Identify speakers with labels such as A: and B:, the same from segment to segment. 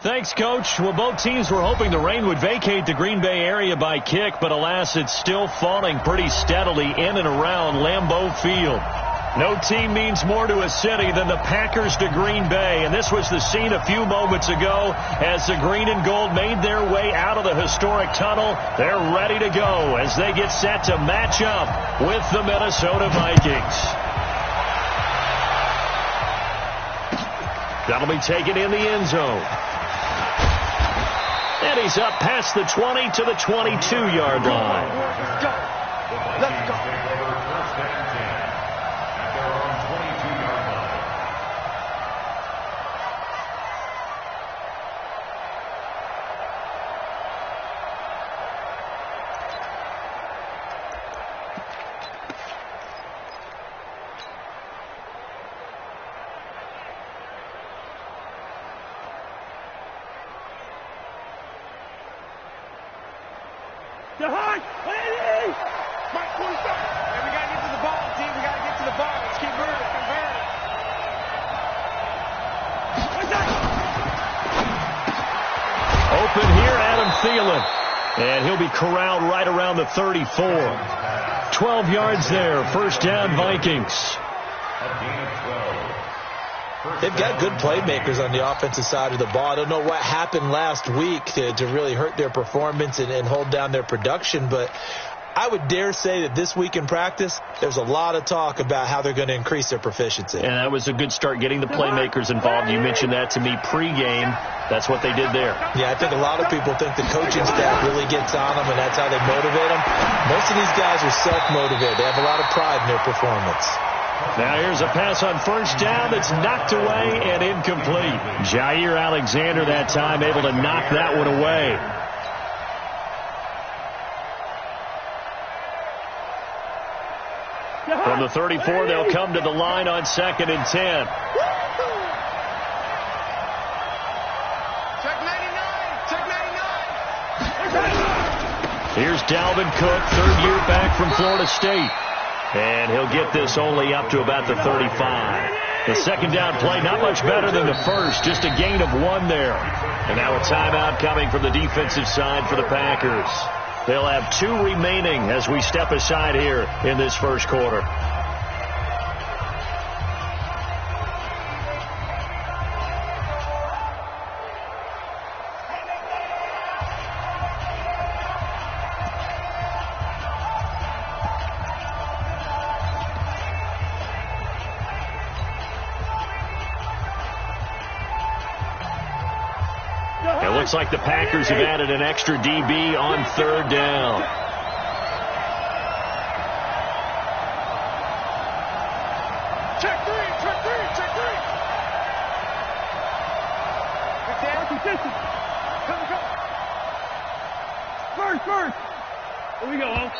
A: Thanks, Coach. Well, both teams were hoping the rain would vacate the Green Bay area by kick, but alas, it's still falling pretty steadily in and around Lambeau Field. No team means more to a city than the Packers to Green Bay, and this was the scene a few moments ago as the green and gold made their way out of the historic tunnel. They're ready to go as they get set to match up with the Minnesota Vikings. That'll be taken in the end zone. And he's up past the 20 to the 22-yard line.
B: Let's go. Let's go.
A: And he'll be corralled right around the 34. 12 yards there. First down, Vikings.
C: They've got good playmakers on the offensive side of the ball. I don't know what happened last week to really hurt their performance and hold down their production, but I would dare say that this week in practice, there's a lot of talk about how they're going to increase their proficiency.
A: And that was a good start getting the playmakers involved. You mentioned that to me pregame. That's what they did there.
C: Yeah, I think a lot of people think the coaching staff really gets on them, and that's how they motivate them. Most of these guys are self-motivated. They have a lot of pride in their performance.
A: Now here's a pass on first down that's knocked away and incomplete. Jair Alexander that time able to knock that one away. From the 34, they'll come to the line on 2nd and 10.
B: Check 99. Check 99.
A: Here's Dalvin Cook, third-year back from Florida State. And he'll get this only up to about the 35. The second down play, not much better than the first, just a gain of 1 there. And now a timeout coming from the defensive side for the Packers. They'll have 2 remaining as we step aside here in this first quarter. It looks like the Packers have added an extra DB on 3rd down.
B: Check 3. Check 3. Check 3. Come. First. Here we go.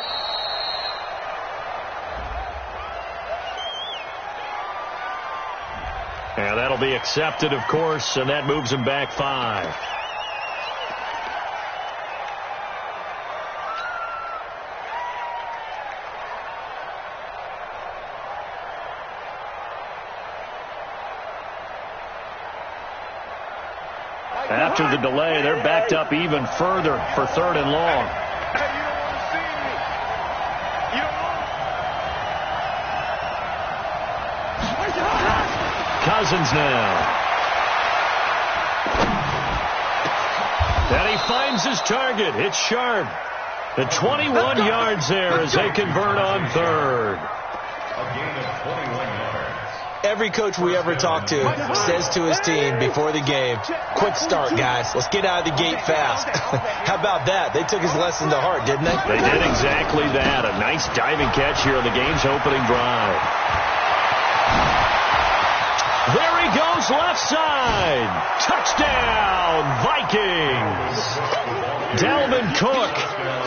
A: And that'll be accepted, of course, and that moves him back 5. After the delay, they're backed up even further for 3rd and long.
B: Hey, you don't want to see me. You don't want
A: Cousins now. And he finds his target. It's Sharp. The 21 yards there as they convert on 3rd.
B: A gain of 21 yards.
C: Every coach we ever talk to says to his team before the game, quick start, guys. Let's get out of the gate fast. How about that? They took his lesson to heart, didn't they?
A: They did exactly that. A nice diving catch here on the game's opening drive. There he goes, left side. Touchdown, Vikings. Dalvin Cook,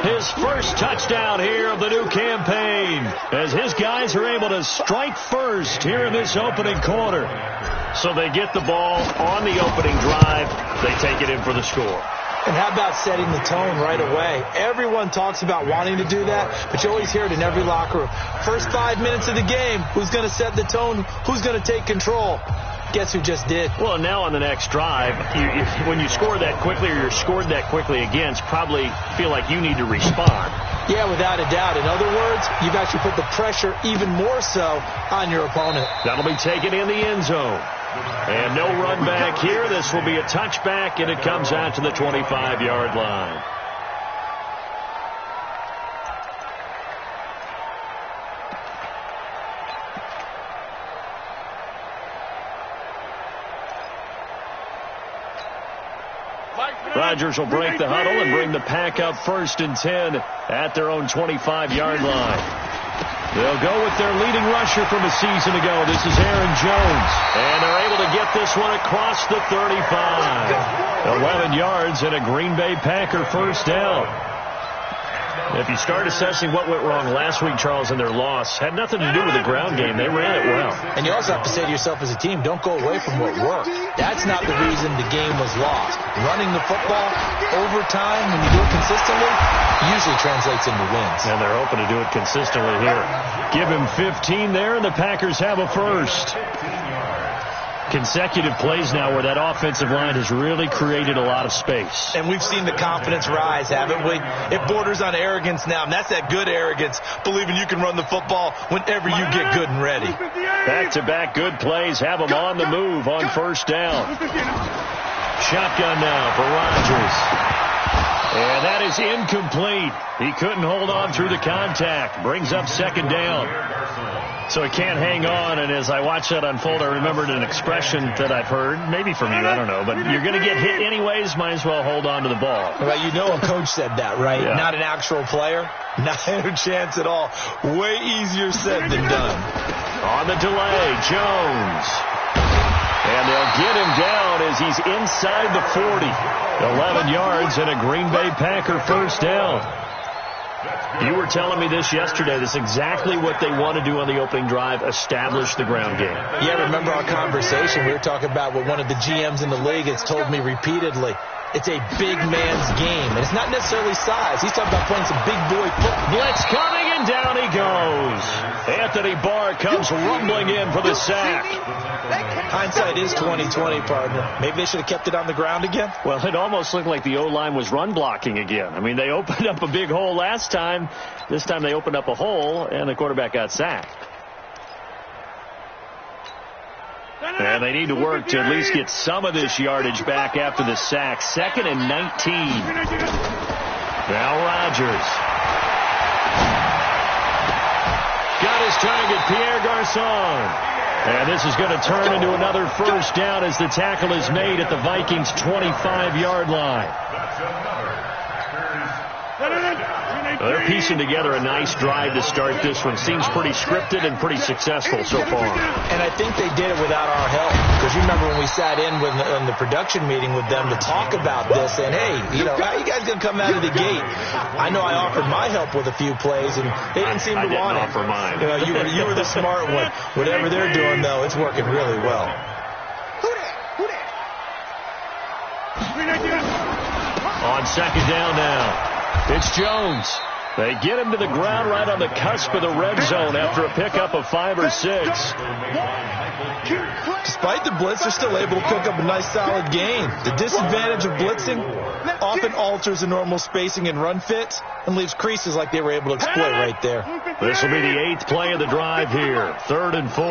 A: his first touchdown here of the new campaign, as his guys are able to strike first here in this opening quarter. So they get the ball on the opening drive. They take it in for the score.
C: And how about setting the tone right away? Everyone talks about wanting to do that, but you always hear it in every locker room. First 5 minutes of the game, who's going to set the tone? Who's going to take control? Guess who just did?
A: Well, now on the next drive, when you score that quickly or you're scored that quickly against, probably feel like you need to respond.
C: Yeah, without a doubt. In other words, you've actually put the pressure even more so on your opponent.
A: That'll be taken in the end zone. And no run back here. This will be a touchback, and it comes out to the 25-yard line. Rodgers will break the huddle and bring the pack up 1st and 10 at their own 25-yard line. They'll go with their leading rusher from a season ago. This is Aaron Jones. And they're able to get this one across the 35. 11 yards and a Green Bay Packer first down. If you start assessing what went wrong last week, Charles, in their loss, had nothing to do with the ground game. They ran it well.
C: And you also have to say to yourself as a team, don't go away from what worked. That's not the reason the game was lost. Running the football over time, when you do it consistently, usually translates into wins.
A: And they're hoping to do it consistently here. Give him 15 there, and the Packers have a first. Consecutive plays now where that offensive line has really created a lot of space.
C: And we've seen the confidence rise, haven't we? It borders on arrogance now, and that's that good arrogance, believing you can run the football whenever you get good and ready.
A: Back-to-back good plays have them on the move on first down. Shotgun now for Rodgers. And that is incomplete. He couldn't hold on through the contact. Brings up 2nd down. So he can't hang on, and as I watched that unfold, I remembered an expression that I've heard, maybe from you, I don't know, but you're going to get hit anyways, might as well hold on to the ball.
C: Well, you know a coach said that, right?
A: Yeah.
C: Not an actual player. Not a chance at all. Way easier said than done.
A: On the delay, Jones. And they'll get him down as he's inside the 40. 11 yards and a Green Bay Packer first down. You were telling me this yesterday. This is exactly what they want to do on the opening drive, establish the ground game.
C: Yeah, remember our conversation? We were talking about what one of the GMs in the league has told me repeatedly. It's a big man's game, and it's not necessarily size. He's talking about playing some big boy football.
A: Blitz coming, and down he goes. Anthony Barr comes rumbling in for the sack.
C: Hindsight is 20/20, partner. Maybe they should have kept it on the ground again.
A: Well, it almost looked like the O-line was run blocking again. I mean, they opened up a big hole last time. This time they opened up a hole, and the quarterback got sacked. And they need to work to at least get some of this yardage back after the sack. 2nd and 19. Now Rodgers. Got his target, Pierre Garçon. And this is going to turn into another first down as the tackle is made at the Vikings' 25-yard line. They're piecing together a nice drive to start this one. Seems pretty scripted and pretty successful so far.
C: And I think they did it without our help. Because you remember when we sat in in the production meeting with them to talk about this, and hey, how you guys going to come out of the gate? I know I offered my help with a few plays, and they didn't seem to want it.
A: I didn't offer mine.
C: You were the smart one. Whatever they're doing, though, it's working really well.
A: On 2nd down now. It's Jones. They get him to the ground right on the cusp of the red zone after a pickup of 5 or 6.
C: Despite the blitz, they're still able to pick up a nice solid gain. The disadvantage of blitzing often alters the normal spacing and run fits and leaves creases like they were able to exploit right there.
A: This will be the 8th play of the drive here. 3rd and 4.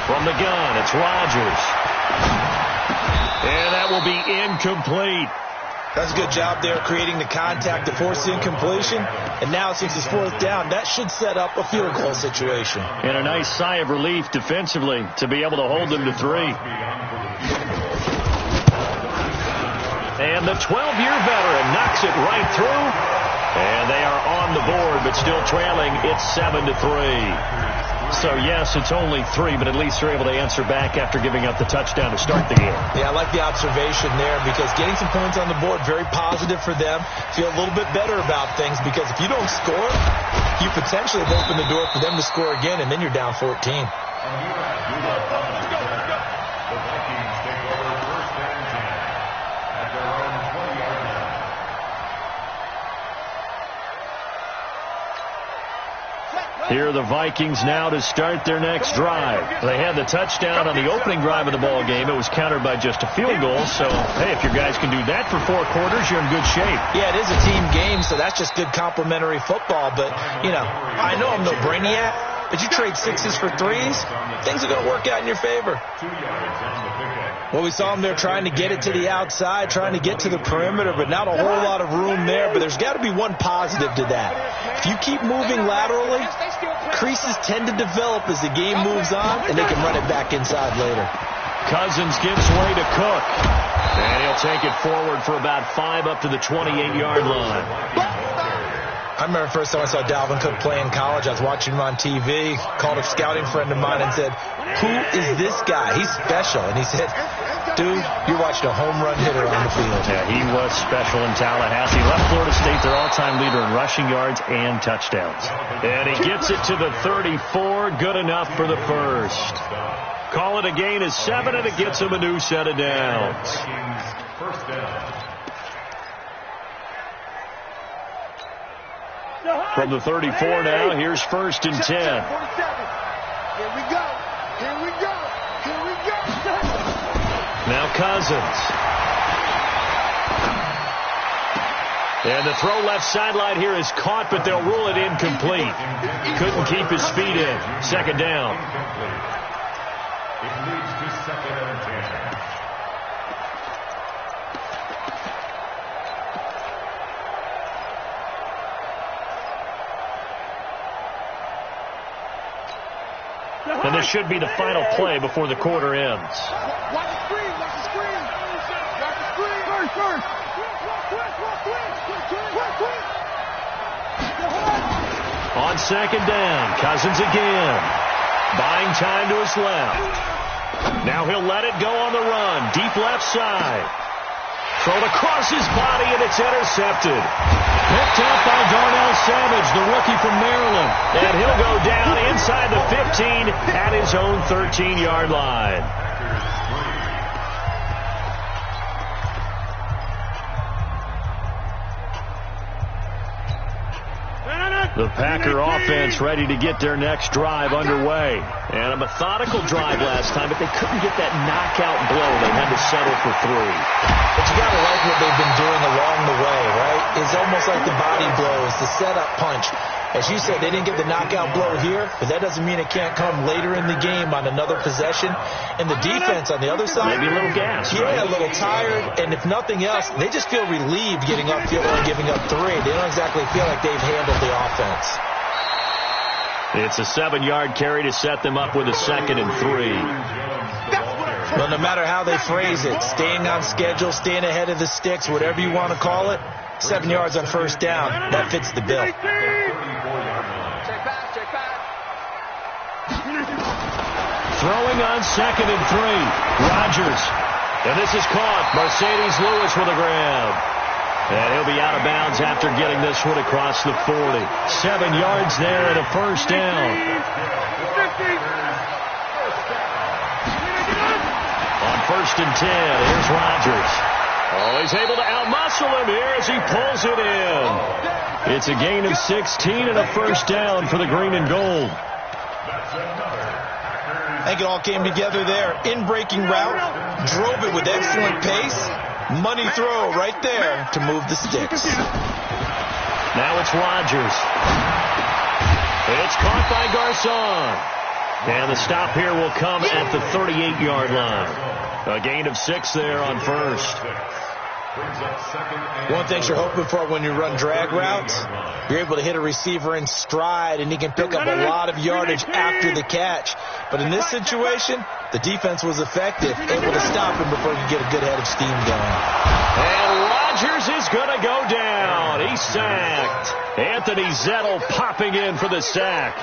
A: From the gun, it's Rodgers. And that will be incomplete.
C: That's a good job there creating the contact to force the incompletion. And now since it's 4th down, that should set up a field goal situation.
A: And a nice sigh of relief defensively to be able to hold them to 3. And the 12-year veteran knocks it right through. And they are on the board, but still trailing. It's 7-3. So, yes, it's only 3, but at least they're able to answer back after giving up the touchdown to start the game.
C: Yeah, I like the observation there because getting some points on the board, very positive for them. Feel a little bit better about things because if you don't score, you potentially have opened the door for them to score again, and then you're down 14.
A: Here are the Vikings now to start their next drive. They had the touchdown on the opening drive of the ball game. It was countered by just a field goal. So, hey, if your guys can do that for 4 quarters, you're in good shape.
C: Yeah, it is a team game, so that's just good complementary football. But, you know, I know I'm no brainiac, but you trade 6s for 3s, things are going to work out in your favor. Well, we saw them there trying to get it to the outside, trying to get to the perimeter, but not a whole lot of room there. But there's got to be one positive to that. If you keep moving laterally, creases tend to develop as the game moves on, and they can run it back inside later.
A: Cousins gives way to Cook. And he'll take it forward for about 5 up to the 28-yard line.
C: I remember the first time I saw Dalvin Cook play in college. I was watching him on TV, called a scouting friend of mine and said, "Who is this guy? He's special." And he said, "Dude, you're watching a home run hitter on the field."
A: Yeah, he was special in Tallahassee. Left Florida State their all-time leader in rushing yards and touchdowns. And he gets it to the 34. Good enough for the first. Call it a gain of 7, and it gets him a new set of downs.
B: First down.
A: From the 34 now, here's 1st and 10.
B: Here we go. Here we go. Here we go.
A: Now Cousins. And the throw left sideline here is caught, but they'll rule it incomplete. Couldn't keep his feet in. 2nd down.
B: It leads to 2nd and 10.
A: And this should be the final play before the quarter ends.
B: Watch the screen. Watch the screen. Watch the screen. First.
A: On 2nd down, Cousins again. Buying time to his left. Now he'll let it go on the run. Deep left side. Thrown across his body, and it's intercepted. Picked up by Darnell Savage, the rookie from Maryland. And he'll go down inside the 15 at his own 13-yard line. The Packer offense ready to get their next drive underway. And a methodical drive last time, but they couldn't get that knockout blow. They had to settle for 3.
C: But you got to like what they've been doing along the way, right? It's almost like the body blows, the setup punch. As you said, they didn't get the knockout blow here, but that doesn't mean it can't come later in the game on another possession. And the defense on the other side,
A: maybe a little gas,
C: yeah, a little tired. And if nothing else, they just feel relieved getting upfield and giving up 3. They don't exactly feel like they've handled the offense.
A: It's a 7-yard carry to set them up with a 2nd and 3.
C: Well, no matter how they phrase it, staying on schedule, staying ahead of the sticks, whatever you want to call it, 7 yards on 1st down, that fits the bill.
B: Check back.
A: Throwing on 2nd and 3. Rodgers. And this is caught. Mercedes Lewis with a grab. And he'll be out of bounds after getting this one across the 40. 7 yards there and a 1st down. On 1st and 10, here's Rodgers. Oh, he's able to outmuscle him here as he pulls it in. It's a gain of 16 and a 1st down for the green and gold.
C: I think it all came together there. In-breaking route, drove it with excellent pace. Money throw right there to move the sticks.
A: Now it's Rodgers. It's caught by Garcon. And the stop here will come at the 38-yard line. A gain of 6 there on 1st.
C: One thing you're hoping for when you run drag routes, you're able to hit a receiver in stride, and he can pick up a lot of yardage after the catch. But in this situation, the defense was effective, able to stop him before you get a good head of steam going.
A: And Rodgers is going to go down. He's sacked. Anthony Zettel popping in for the sack.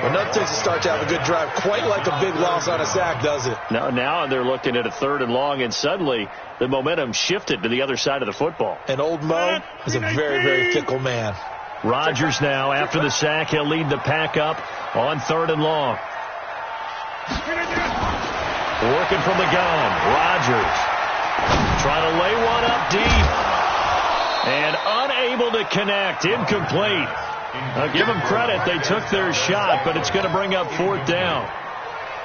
C: Well, nothing takes a start to have a good drive quite like a big loss on a sack, does it?
A: Now they're looking at a 3rd and long, and suddenly the momentum shifted to the other side of the football.
C: And old Mo is a very, very fickle man.
A: Rodgers now, after the sack, he'll lead the pack up on 3rd and long. Working from the gun, Rodgers trying to lay one up deep. And unable to connect, incomplete. I'll give them credit. They took their shot, but it's going to bring up 4th down.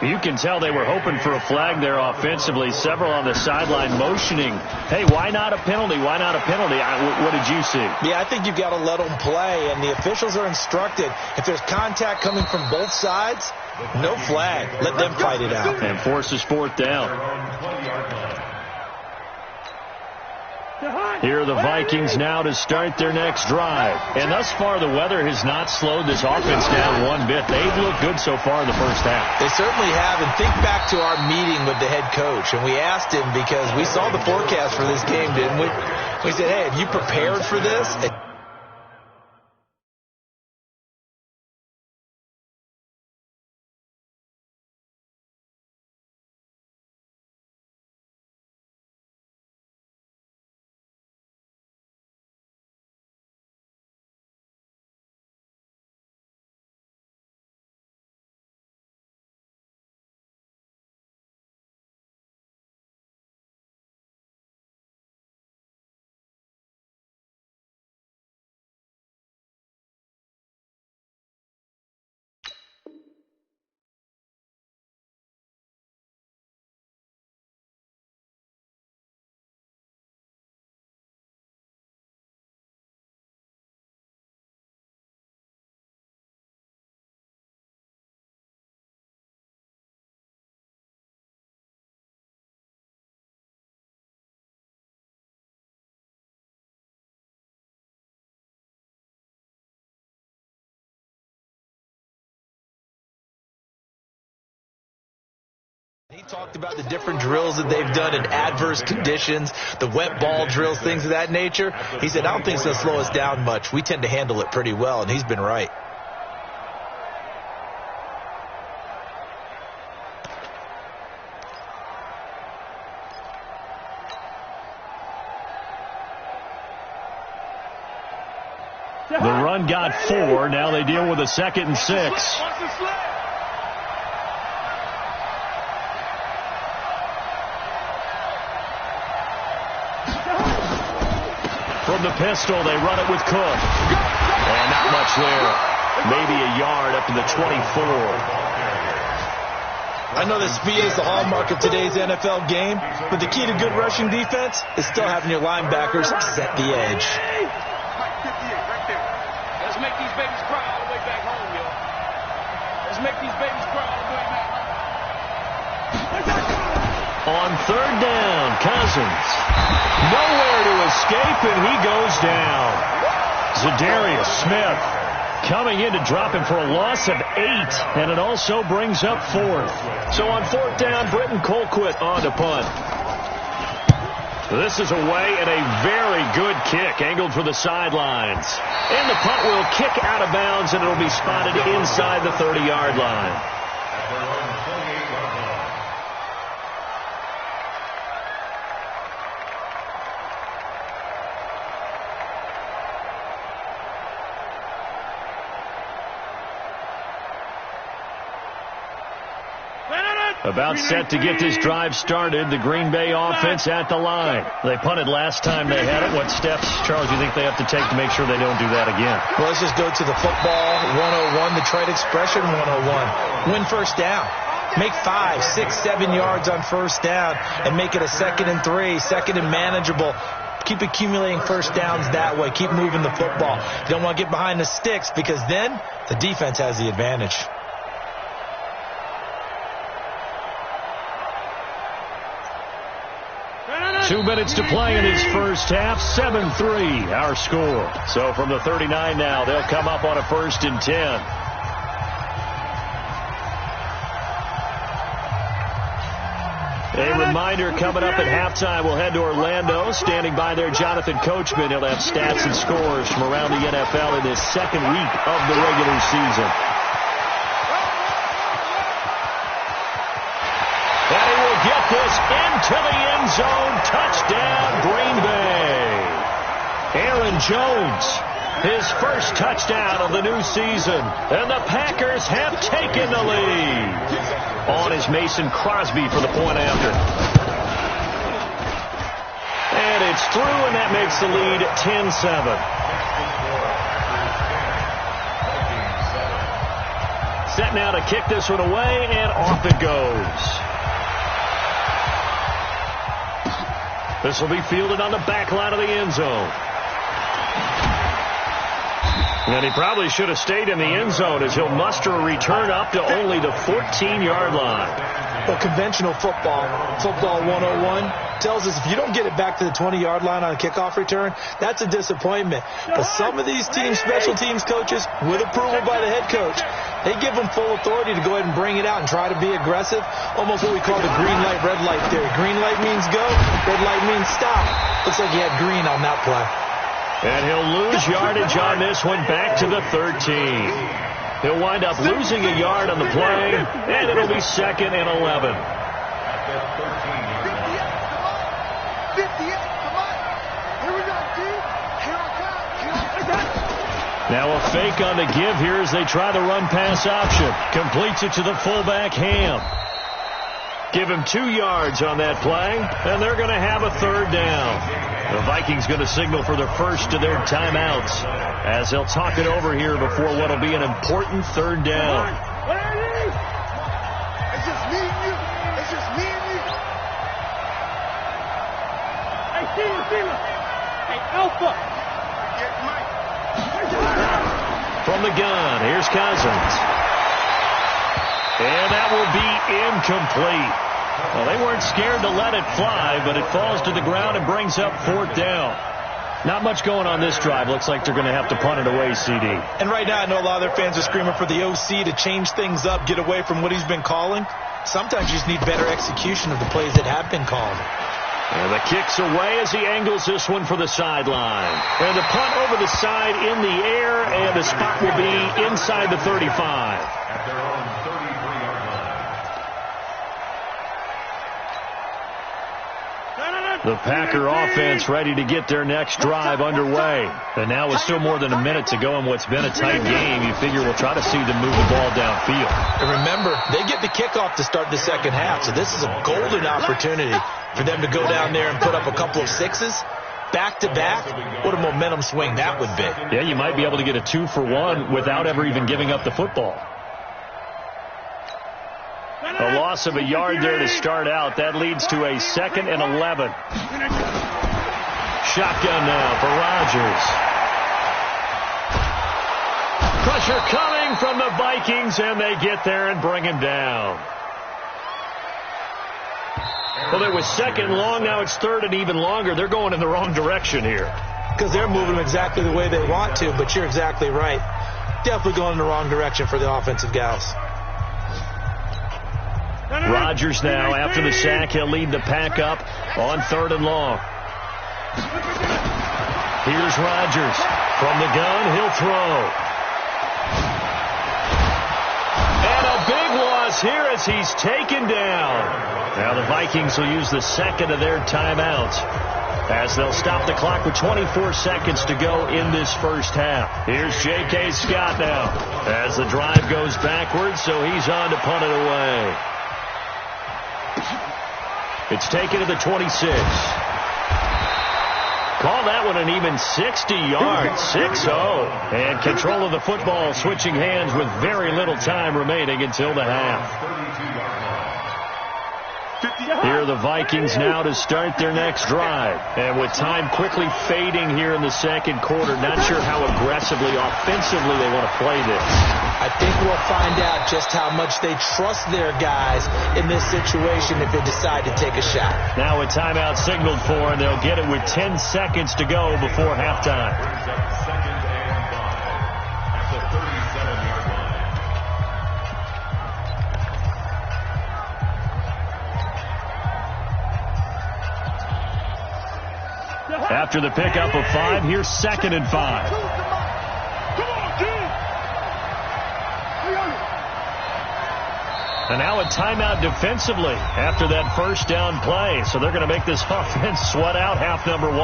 A: You can tell they were hoping for a flag there offensively. Several on the sideline motioning, hey, why not a penalty? Why not a penalty? What did you see?
C: Yeah, I think you've got to let them play, and the officials are instructed. If there's contact coming from both sides, no flag. Let them fight it out.
A: And forces 4th down. Here are the Vikings now to start their next drive. And thus far, the weather has not slowed this offense down one bit. They've looked good so far in the first half.
C: They certainly have. And think back to our meeting with the head coach. And we asked him, because we saw the forecast for this game, didn't we? We said, hey, have you prepared for this? He talked about the different drills that they've done in adverse conditions, the wet ball drills, things of that nature. He said, I don't think it's going to slow us down much. We tend to handle it pretty well, and he's been right.
A: The run got 4. Now they deal with a 2nd and 6. From the pistol, they run it with Cook. And not much there. Maybe a yard up to the 24.
C: I know that speed is the hallmark of today's NFL game, but the key to good rushing defense is still having your linebackers set the edge.
B: Let's make these babies cry all the way back home, yo. Let's make these babies cry all the way back home.
A: On 3rd down, Cousins. Nowhere to escape, and he goes down. Zadarius Smith coming in to drop him for a loss of 8, and it also brings up 4th. So on 4th down, Britton Colquitt on to punt. This is away, and a very good kick angled for the sidelines. And the punt will kick out of bounds, and it'll be spotted inside the 30-yard line. About set to get this drive started, the Green Bay offense at the line. They punted last time they had it. What steps, Charles, do you think they have to take to make sure they don't do that again?
C: Well, let's just go to the football 101, the trade expression 101. Win first down. Make 5, 6, 7 yards on first down and make it a 2nd and 3, 2nd and manageable. Keep accumulating first downs that way. Keep moving the football. You don't want to get behind the sticks, because then the defense has the advantage.
A: Two minutes to play in his first half. 7-3 our score. So from the 39 now, they'll come up on a 1st and 10. A reminder, coming up at halftime, we'll head to Orlando. Standing by there, Jonathan Coachman. He'll have stats and scores from around the NFL in this 2nd week of the regular season. And he will get this into the end zone. Touchdown, Green Bay. Aaron Jones, his first touchdown of the new season. And the Packers have taken the lead. On is Mason Crosby for the point after. And it's through, and that makes the lead 10-7. set now to kick this one away, and off it goes. This will be fielded on the back line of the end zone. And he probably should have stayed in the end zone as he'll muster a return up to only the 14-yard line.
C: Well, conventional football 101, tells us if you don't get it back to the 20-yard line on a kickoff return, that's a disappointment. But some of these special teams coaches, with approval by the head coach, they give them full authority to go ahead and bring it out and try to be aggressive, almost what we call the green light, red light theory. Green light means go, red light means stop. Looks like he had green on that play.
A: And he'll lose yardage on this one back to the 13. He'll wind up losing a yard on the play, and it'll be 2nd and 11. Now a fake on the give here as they try the run-pass option. Completes it to the fullback, Ham. Give him 2 yards on that play, and they're going to have a 3rd down. The Vikings going to signal for the first of their timeouts as they'll talk it over here before what will be an important 3rd down.
D: It's just me and you. It's just me and you. Hey, Steven. Hey, Alpha.
A: From the gun, here's Cousins. And that will be incomplete. Well, they weren't scared to let it fly, but it falls to the ground and brings up 4th down. Not much going on this drive. Looks like they're going to have to punt it away, CD.
C: And right now I know a lot of their fans are screaming for the OC to change things up, get away from what he's been calling. Sometimes you just need better execution of the plays that have been called.
A: And the kick's away as he angles this one for the sideline. And the punt over the side in the air, and the spot will be inside the 35.
E: At their own 33-yard line.
A: The Packer offense ready to get their next drive underway. And now with still more than a minute to go in what's been a tight game, you figure we'll try to see them move the ball downfield.
C: And remember, they get the kickoff to start the second half, so this is a golden opportunity for them to go down there and put up a couple of 6s. Back-to-back, what a momentum swing that would be.
A: Yeah, you might be able to get a 2-for-1 without ever even giving up the football. A loss of a yard there to start out. That leads to a 2nd and 11. Shotgun now for Rodgers. Pressure coming from the Vikings, and they get there and bring him down. Well, it was 2nd long. Now it's 3rd and even longer. They're going in the wrong direction here.
C: Because they're moving them exactly the way they want to, but you're exactly right. Definitely going in the wrong direction for the offensive gals.
A: Rodgers now, after the sack, he'll lead the pack up on 3rd and long. Here's Rodgers. From the gun, he'll throw. And a big loss here as he's taken down. Now the Vikings will use the 2nd of their timeouts as they'll stop the clock with 24 seconds to go in this first half. Here's J.K. Scott now as the drive goes backwards, so he's on to punt it away. It's taken to the 26. Call that one an even 60 yards, 6-0. And control of the football switching hands with very little time remaining until the half. Here are the Vikings now to start their next drive. And with time quickly fading here in the second quarter, not sure how aggressively, offensively they want to play this.
C: I think we'll find out just how much they trust their guys in this situation if they decide to take a shot.
A: Now a timeout signaled for, and they'll get it with 10 seconds to go before halftime. After the pickup of 5, here's 2nd and 5. And now a timeout defensively after that first down play. So they're going to make this offense sweat out half number 1.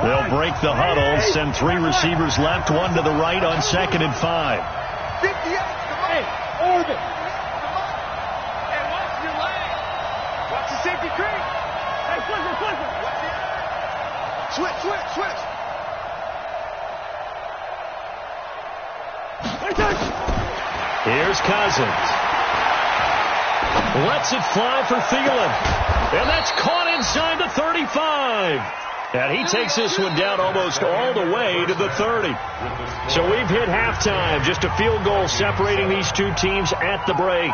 A: They'll break the huddle, send 3 receivers left, 1 to the right on 2nd and 5.
D: Hey, Orbit. Hey, watch your leg. Watch the safety creek. Hey, Clifford. Switch.
A: Here's Cousins. Lets it fly for Thielen. And that's caught inside the 35. And he takes this one down almost all the way to the 30. So we've hit halftime. Just a field goal separating these two teams at the break.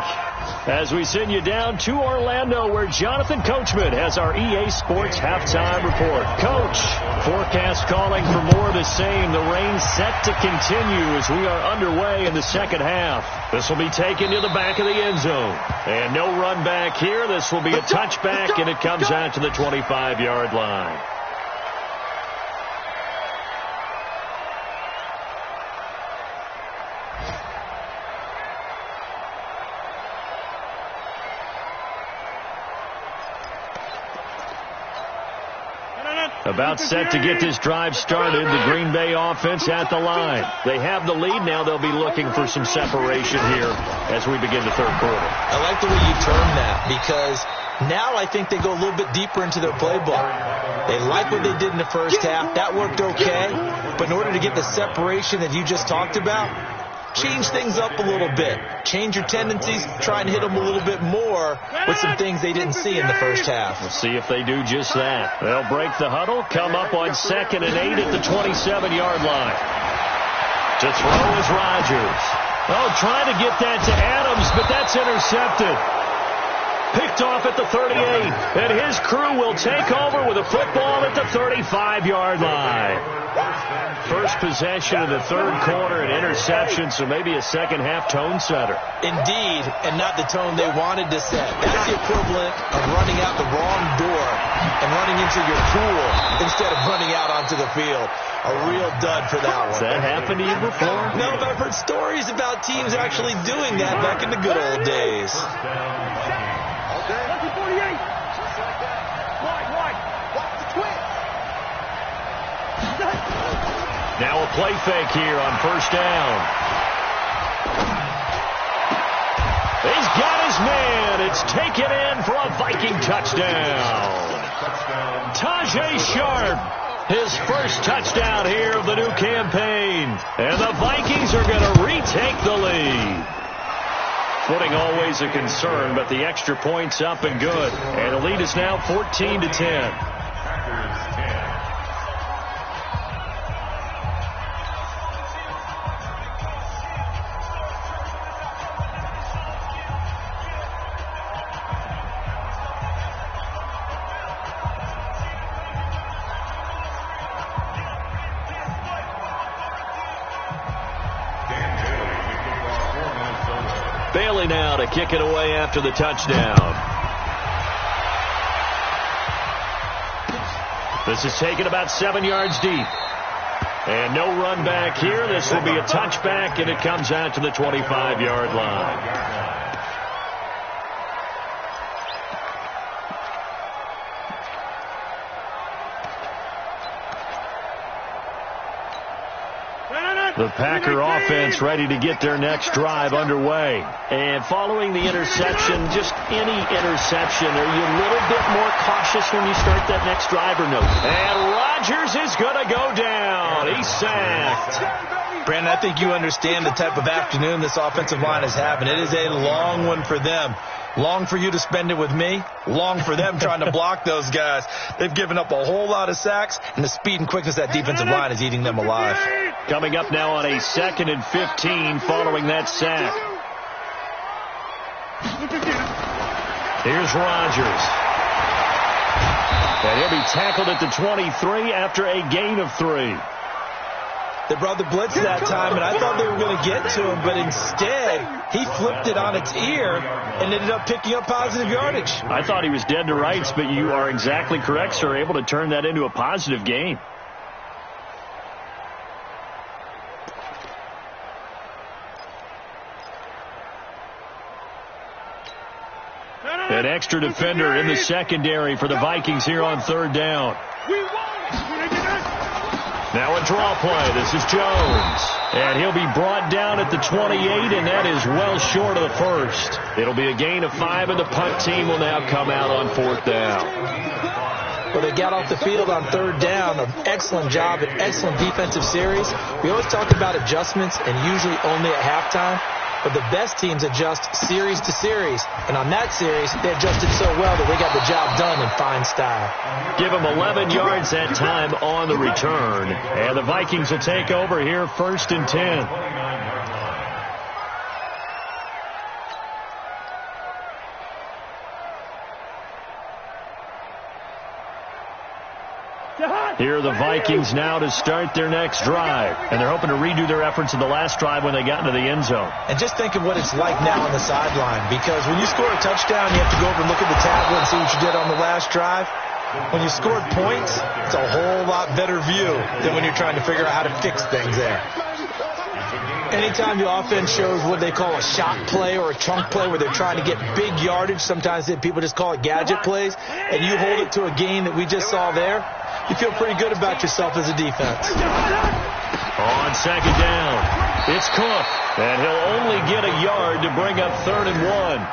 A: As we send you down to Orlando, where Jonathan Coachman has our EA Sports halftime report. Coach, forecast calling for more of the same. The rain set to continue as we are underway in the second half. This will be taken to the back of the end zone. And no run back here. This will be a touchback, and it comes out to the 25-yard line. About set to get this drive started, the Green Bay offense at the line. They have the lead. Now they'll be looking for some separation here as we begin the third quarter.
C: I like the way you term that, because now I think they go a little bit deeper into their playbook. They like what they did in the first half. That worked okay. But in order to get the separation that you just talked about, change things up a little bit. Change your tendencies. Try and hit them a little bit more with some things they didn't see in the first half.
A: We'll see if they do just that. They'll break the huddle, come up on 2nd and 8 at the 27-yard line. To throw is Rodgers. Oh, trying to get that to Adams, but that's intercepted. Picked off at the 38, and his crew will take over with a football at the 35-yard line. First possession of the third quarter, an interception, so maybe a second-half tone setter.
C: Indeed, and not the tone they wanted to set. That's the equivalent of running out the wrong door and running into your pool instead of running out onto the field. A real dud for that one.
A: Has that happened to you before?
C: No, but I've heard stories about teams actually doing that back in the good old days.
A: Now a play fake here on first down. He's got his man. It's taken in for a Viking touchdown. Tajay Sharp, his first touchdown here of the new campaign. And the Vikings are going to retake the lead. Footing always a concern, but the extra point's up and good. And the lead is now 14-10. Bailey now to kick it away after the touchdown. This is taken about 7 yards deep. And no run back here. This will be a touchback, and it comes out to the 25-yard line. The Packer offense ready to get their next drive underway. And following the interception, just any interception, are you a little bit more cautious when you start that next drive or no? And Rodgers is going to go down. He's sacked.
C: Brandon, I think you understand the type of afternoon this offensive line is having. It is a long one for them. Long for you to spend it with me. Long for them trying to block those guys. They've given up a whole lot of sacks, and the speed and quickness of that defensive line is eating them alive.
A: Coming up now on a 2nd and 15 following that sack. Here's Rodgers. And he'll be tackled at the 23 after a gain of 3.
C: They brought the blitz that time, and I thought they were going to get to him, but instead, he flipped it on its ear and ended up picking up positive yardage.
A: I thought he was dead to rights, but you are exactly correct, sir, able to turn that into a positive gain. An extra defender in the secondary for the Vikings here on 3rd down. Now a draw play. This is Jones. And he'll be brought down at the 28, and that is well short of the first. It'll be a gain of 5, and the punt team will now come out on 4th down.
C: Well, they got off the field on third down. An excellent job, an excellent defensive series. We always talk about adjustments, and usually only at halftime. But the best teams adjust series to series. And on that series, they adjusted so well that they got the job done in fine style.
A: Give them 11 yards that time on the return. And the Vikings will take over here, 1st and 10. Here are the Vikings now to start their next drive. And they're hoping to redo their efforts in the last drive when they got into the end zone.
C: And just think of what it's like now on the sideline. Because when you score a touchdown, you have to go over and look at the tablet and see what you did on the last drive. When you scored points, it's a whole lot better view than when you're trying to figure out how to fix things there. Anytime the offense shows what they call a shot play or a chunk play where they're trying to get big yardage, sometimes people just call it gadget plays, and you hold it to a gain that we just saw there, you feel pretty good about yourself as a defense.
A: On second down, it's Cook, and he'll only get a yard to bring up 3rd and 1.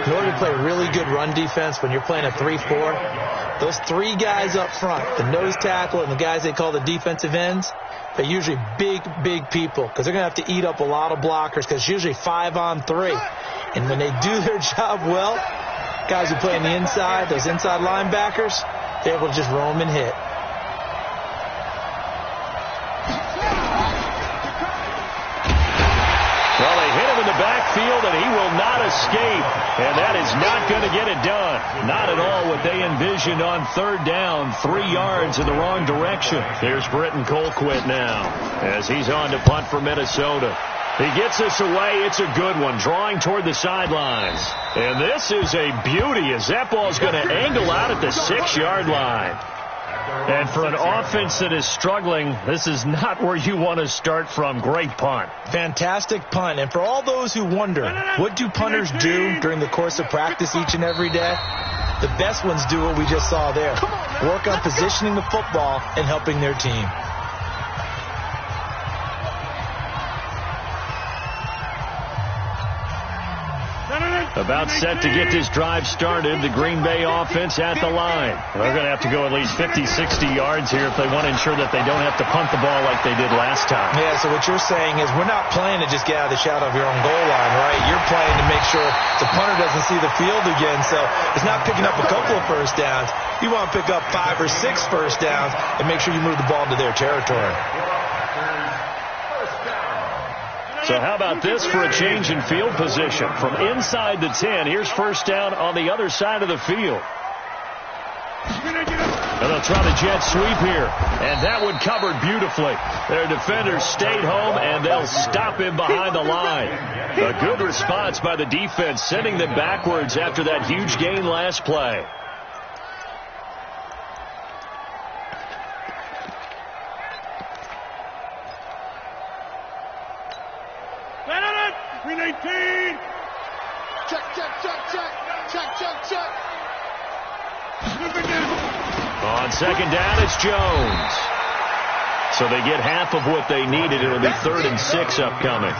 C: In order to play really good run defense when you're playing a 3-4, those 3 guys up front, the nose tackle and the guys they call the defensive ends, they're usually big people because they're going to have to eat up a lot of blockers because it's usually 5-on-3. And when they do their job well, guys who play on the inside, those inside linebackers, they're able to just roam and hit.
A: Well, they hit him in the backfield, and he will not escape. And that is not going to get it done. Not at all what they envisioned on 3rd down, 3 yards in the wrong direction. There's Britton Colquitt now as he's on to punt for Minnesota. He gets this away. It's a good one, drawing toward the sidelines. And this is a beauty as that ball's going to angle out at the 6-yard line. And for an offense that is struggling, this is not where you want to start from. Great punt.
C: Fantastic punt. And for all those who wonder, what do punters do during the course of practice each and every day? The best ones do what we just saw there. Work on positioning the football and helping their team.
A: About set to get this drive started. The Green Bay offense at the line. They're going to have to go at least 50, 60 yards here if they want to ensure that they don't have to punt the ball like they did last time.
C: Yeah, so what you're saying is we're not playing to just get out of the shadow of your own goal line, right? You're playing to make sure the punter doesn't see the field again. So it's not picking up a couple of first downs. You want to pick up 5 or 6 first downs and make sure you move the ball into their territory.
A: So how about this for a change in field position? From inside the 10, here's first down on the other side of the field. And they'll try the jet sweep here. And that one covered beautifully. Their defenders stayed home, and they'll stop him behind the line. A good response by the defense, sending them backwards after that huge gain last play. On second down, it's Jones. So they get half of what they needed. It'll be 3rd and 6 upcoming.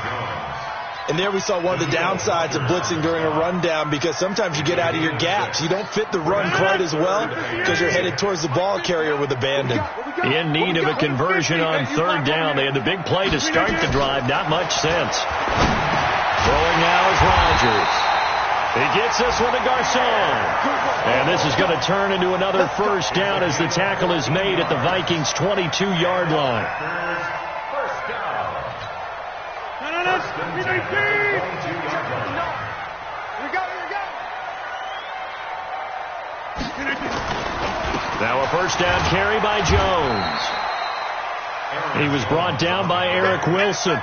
C: And there we saw one of the downsides of blitzing during a rundown because sometimes you get out of your gaps. You don't fit the run quite as well because you're headed towards the ball carrier with abandon.
A: In need of a conversion on 3rd down. They had the big play to start the drive. Not much sense. Throwing now is Rodgers. He gets this one to Garcon. And this is going to turn into another first down as the tackle is made at the Vikings' 22-yard line. Now a first down carry by Jones. He was brought down by Eric Wilson.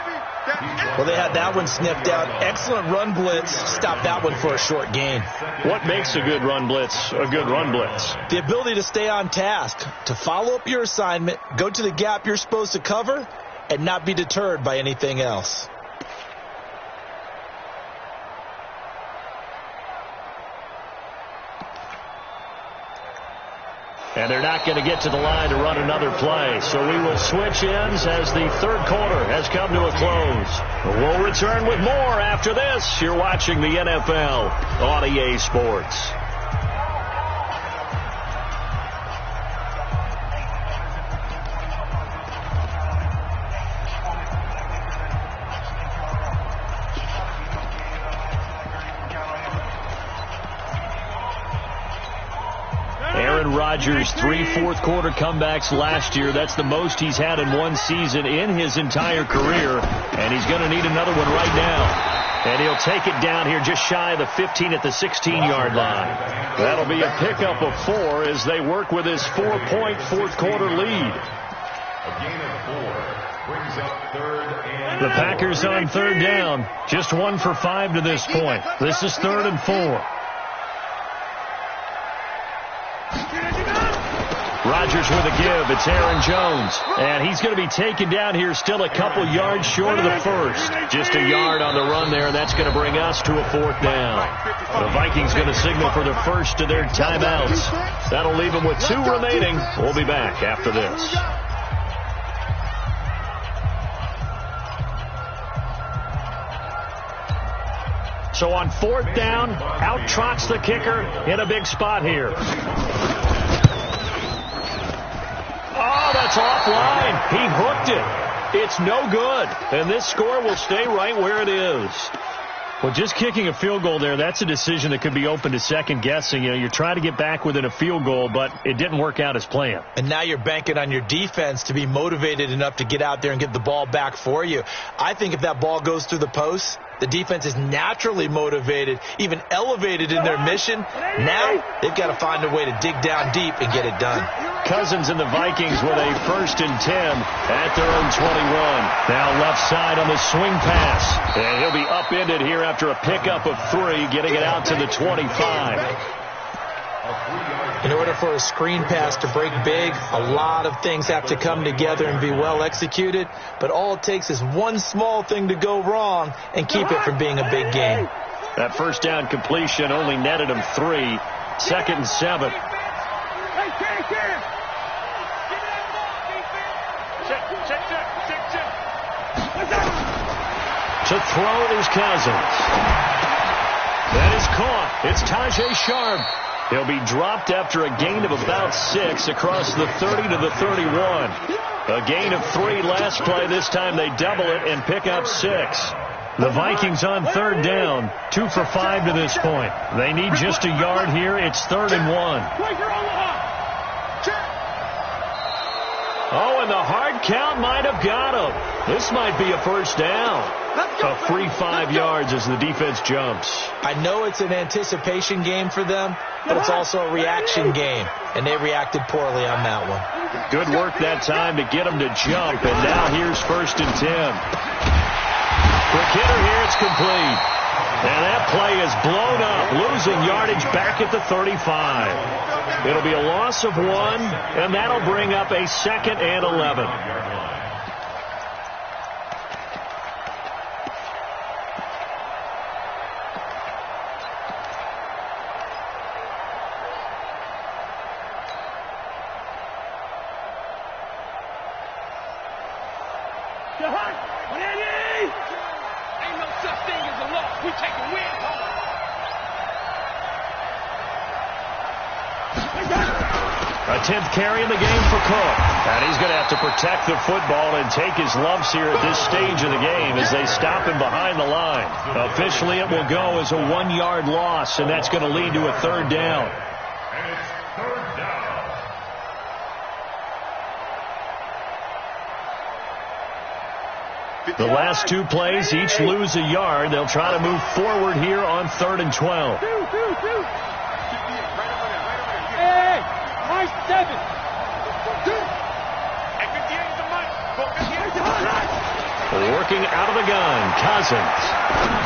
C: Well, they had that one sniffed out. Excellent run blitz. Stopped that one for a short gain.
A: What makes a good run blitz a good run blitz?
C: The ability to stay on task, to follow up your assignment, go to the gap you're supposed to cover, and not be deterred by anything else.
A: And they're not going to get to the line to run another play. So we will switch ends as the 3rd quarter has come to a close. We'll return with more after this. You're watching the NFL on EA Sports. Rodgers, 3 fourth-quarter comebacks last year. That's the most he's had in one season in his entire career, and he's going to need another one right now. And he'll take it down here just shy of the 15 at the 16-yard line. That'll be a pickup of 4 as they work with his 4-point fourth-quarter lead.
E: A gain of 4 brings up third and...
A: The Packers on third down. Just 1 for 5 to this point. This is 3rd and 4. Rodgers with a give. It's Aaron Jones. And he's going to be taken down here still a couple yards short of the first. Just a yard on the run there, and that's going to bring us to a 4th down. The Vikings going to signal for the first of their timeouts. That'll leave them with 2 remaining. We'll be back after this. So on 4th down, out trots the kicker in a big spot here. Oh, that's offline. He hooked it. It's no good. And this score will stay right where it is. Well, just kicking a field goal there, that's a decision that could be open to second guessing. You know, you're trying to get back within a field goal, but it didn't work out as planned.
C: And now you're banking on your defense to be motivated enough to get out there and get the ball back for you. I think if that ball goes through the post, the defense is naturally motivated, even elevated in their mission. Now they've got to find a way to dig down deep and get it done.
A: Cousins and the Vikings with a 1st and 10 at their own 21. Now left side on the swing pass. And he'll be upended here after a pickup of 3, getting it out to the 25.
C: In order for a screen pass to break big, a lot of things have to come together and be well executed. But all it takes is one small thing to go wrong and keep it from being a big game.
A: That first down completion only netted him 3. 2nd and 7. To throw is Cousins. That is caught. It's Tajay Sharp. He'll be dropped after a gain of about 6 across the 30 to the 31. A gain of 3 last play. This time they double it and pick up 6. The Vikings on 3rd down. 2 for 5 to this point. They need just a yard here. It's 3rd and 1. Oh, and the hard count might have got him. This might be a first down. A free 5 yards as the defense jumps.
C: I know it's an anticipation game for them, but it's also a reaction game, and they reacted poorly on that one.
A: Good work that time to get them to jump, and now here's 1st and 10. Quick hitter here, it's complete. And that play is blown up, losing yardage back at the 35. It'll be a loss of 1, and that'll bring up a 2nd and 11.
B: Ain't no such thing as a loss. We take a win home.
A: A 10th carry in the game for Cook. And he's going to have to protect the football and take his lumps here at this stage of the game as they stop him behind the line. Officially, it will go as a 1-yard loss, and that's going to lead to a 3rd down.
E: And it's 3rd down.
A: The last 2 plays each lose a yard. They'll try to move forward here on 3rd and 12.
D: Hey, Mike 7.
A: Working out of the gun, Cousins.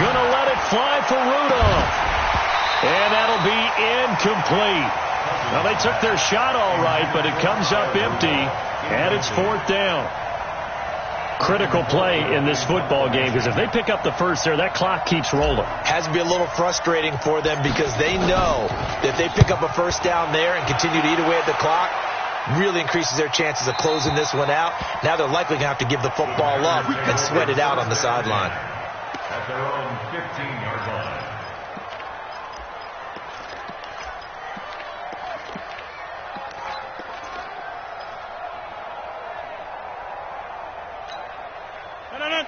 A: Gonna let it fly for Rudolph. And that'll be incomplete. Now, they took their shot all right, but it comes up empty, and it's 4th down. Critical play in this football game, because if they pick up the first there, that clock keeps rolling.
C: Has to be a little frustrating for them because they know that if they pick up a first down there and continue to eat away at the clock, really increases their chances of closing this one out. Now they're likely going to have to give the football up and sweat it out on the sideline.
E: At their own 15-yard line.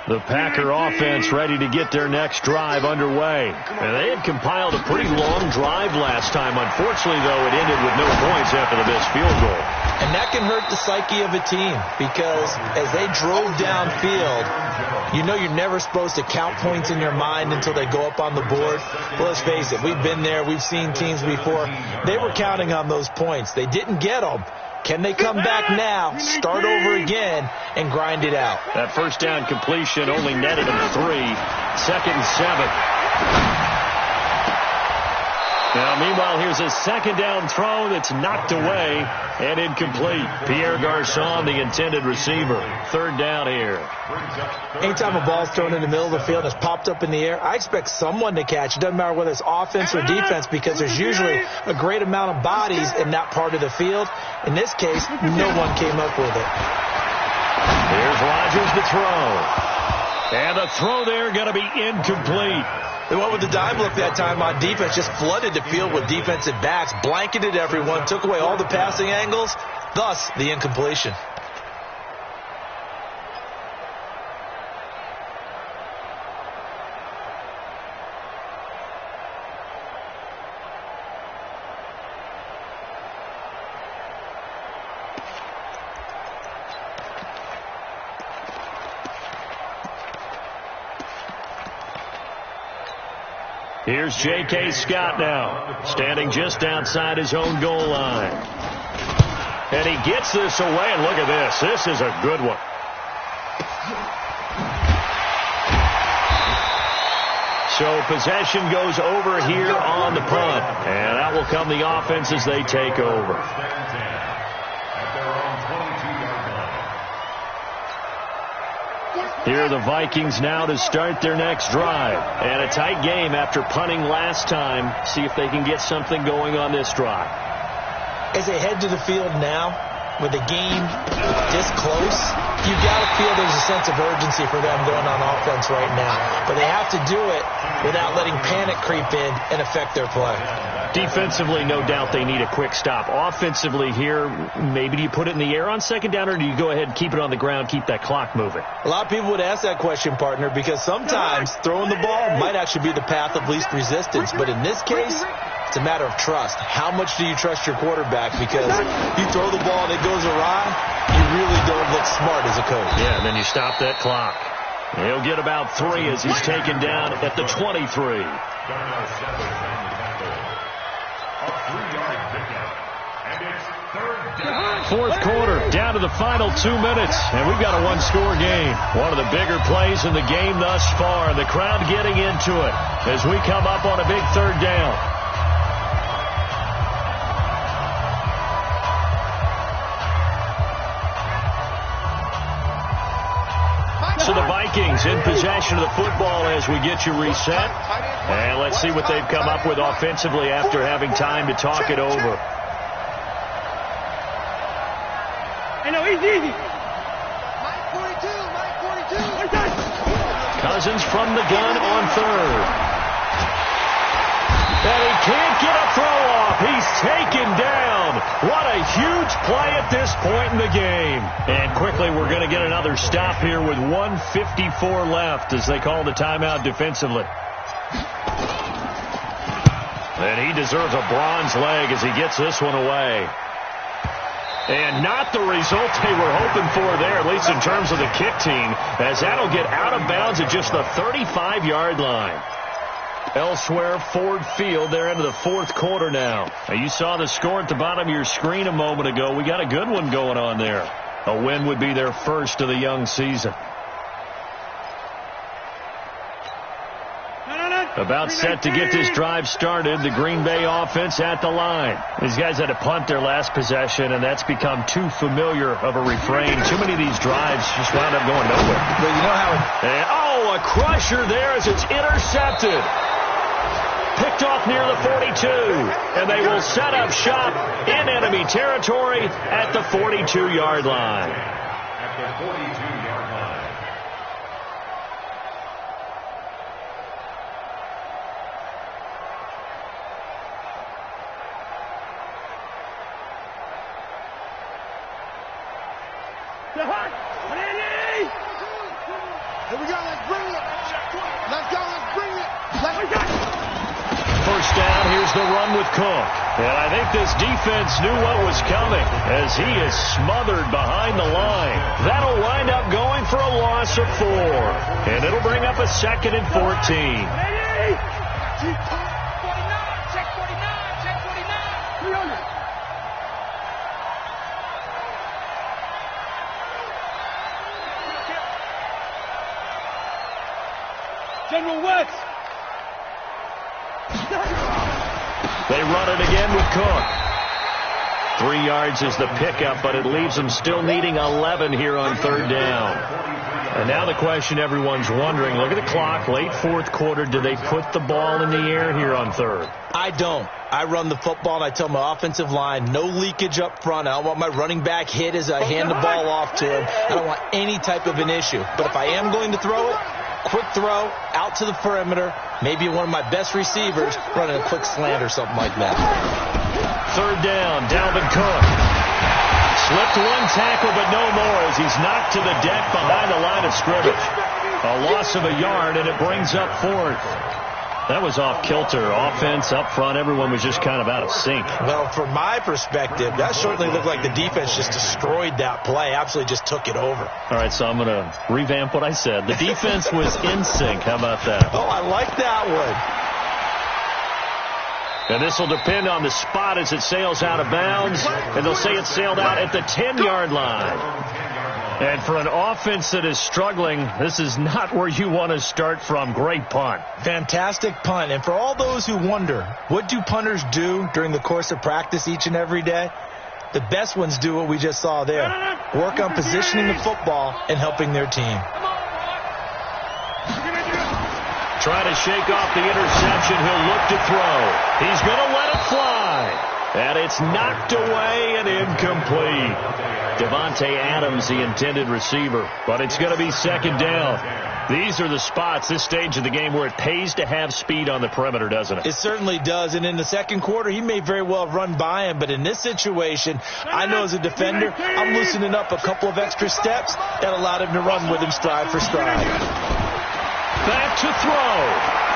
A: The Packer offense ready to get their next drive underway. And they had compiled a pretty long drive last time. Unfortunately, though, it ended with no points after the missed field goal.
C: And that can hurt the psyche of a team because as they drove downfield, you know you're never supposed to count points in your mind until they go up on the board. Well, let's face it, we've been there. We've seen teams before. They were counting on those points. They didn't get them. Can they come back now, start over again, and grind it out?
A: That first down completion only netted them 3. 2nd and 7. Now, meanwhile, here's a second down throw that's knocked away and incomplete. Pierre Garçon, the intended receiver. 3rd down here.
C: Anytime a ball's thrown in the middle of the field and it's popped up in the air, I expect someone to catch. It doesn't matter whether it's offense or defense because there's usually a great amount of bodies in that part of the field. In this case, no one came up with it.
A: Here's Rodgers to throw. And the throw there going to be incomplete.
C: They went with the dime look that time on defense, just flooded the field with defensive backs, blanketed everyone, took away all the passing angles, thus the incompletion.
A: Here's J.K. Scott now, standing just outside his own goal line. And he gets this away, and look at this. This is a good one. So possession goes over here on the punt. And that will come the offense as they take over. Here are the Vikings now to start their next drive. And a tight game after punting last time. See if they can get something going on this drive.
C: As they head to the field now, with the game this close, you've got to feel there's a sense of urgency for them going on offense right now. But they have to do it without letting panic creep in and affect their play.
A: Defensively, no doubt they need a quick stop. Offensively here, maybe do you put it in the air on second down, or do you go ahead and keep it on the ground, keep that clock moving?
C: A lot of people would ask that question, partner, because sometimes throwing the ball might actually be the path of least resistance. But in this case, it's a matter of trust. How much do you trust your quarterback? Because you throw the ball and it goes awry, you really don't look smart as a coach.
A: Yeah, and then you stop that clock. He'll get about 3 as he's taken down at the 23. Fourth quarter, down to the final 2 minutes, and we've got a one-score game. One of the bigger plays in the game thus far. The crowd getting into it as we come up on a big 3rd down. So the Vikings in possession of the football as we get you reset. And let's see what they've come up with offensively after having time to talk it over.
D: Easy.
A: Cousins from the gun on 3rd. And he can't get a throw off. He's taken down. What a huge play at this point in the game. And quickly we're going to get another stop here with 1:54 left as they call the timeout defensively. And he deserves a bronze leg as he gets this one away. And not the result they were hoping for there, at least in terms of the kick team, as that'll get out of bounds at just the 35-yard line. Elsewhere, Ford Field, they're into the 4th quarter now. You saw the score at the bottom of your screen a moment ago. We got a good one going on there. A win would be their first of the young season. About set to get this drive started. The Green Bay offense at the line. These guys had to punt their last possession, and that's become too familiar of a refrain. Too many of these drives just wound up going nowhere.
C: But you know how...
A: a crusher there as it's intercepted. Picked off near the 42. And they will set up shop in enemy territory at the 42-yard line.
E: At the 42-yard line.
D: Here we go. Let's bring it. Let's go. Let's bring it. Let's go.
A: First down, here's the run with Cook. And I think this defense knew what was coming as he is smothered behind the line. That'll wind up going for a loss of 4. And it'll bring up a 2nd and 14.
B: Check 49. Check 49. 300.
D: General West.
A: They run it again with Cook. 3 yards is the pickup, but it leaves them still needing 11 here on 3rd down. And now the question everyone's wondering, look at the clock, late 4th quarter, do they put the ball in the air here on 3rd?
C: I don't. I run the football, and I tell my offensive line, no leakage up front. I don't want my running back hit as I hand the ball off to him. I don't want any type of an issue. But if I am going to throw it, quick throw, out to the perimeter, maybe one of my best receivers running a quick slant or something like that.
A: 3rd down, Dalvin Cook. Slipped 1 tackle, but no more as he's knocked to the deck behind the line of scrimmage. A loss of a yard, and it brings up 4th. That was off kilter. Offense up front, everyone was just kind of out of sync.
C: Well, from my perspective, that certainly looked like the defense just destroyed that play, absolutely just took it over.
A: All right, so I'm going to revamp what I said. The defense was in sync. How about that?
C: Oh, I like that one.
A: And this will depend on the spot as it sails out of bounds. And they'll say it sailed out at the 10-yard line. And for an offense that is struggling, this is not where you want to start from. Great punt.
C: Fantastic punt. And for all those who wonder, what do punters do during the course of practice each and every day? The best ones do what we just saw there. Work on positioning the football and helping their team.
A: Trying to shake off the interception. He'll look to throw. He's going to let it fly. And it's knocked away and incomplete. Devontae Adams, the intended receiver. But it's going to be 2nd down. These are the spots, this stage of the game, where it pays to have speed on the perimeter, doesn't it?
C: It certainly does. And in the 2nd quarter, he may very well have run by him. But in this situation, I know as a defender, I'm loosening up a couple of extra steps that allowed him to run with him stride for stride.
A: Back to throw.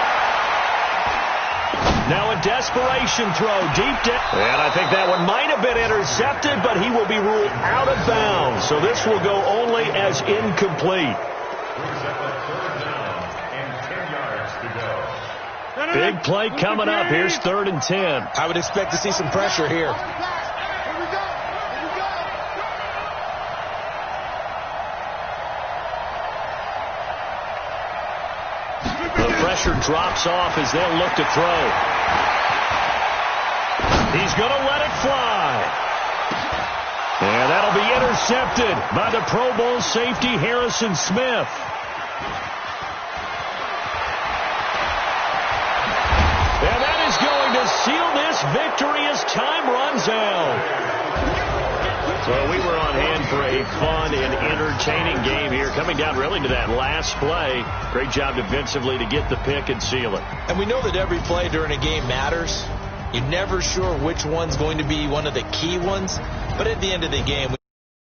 A: Now a desperation throw deep down. And I think that one might have been intercepted, but he will be ruled out of bounds. So this will go only as incomplete. Big play coming up. Here's 3rd and 10.
C: I would expect to see some pressure here.
A: The pressure drops off as they'll look to throw. He's going to let it fly. And that'll be intercepted by the Pro Bowl safety Harrison Smith. And that is going to seal this victory as time runs out. So we were on hand for a fun and entertaining game here, coming down really to that last play. Great job defensively to get the pick and seal it.
C: And we know that every play during a game matters. You're never sure which one's going to be one of the key ones. But at the end of the game,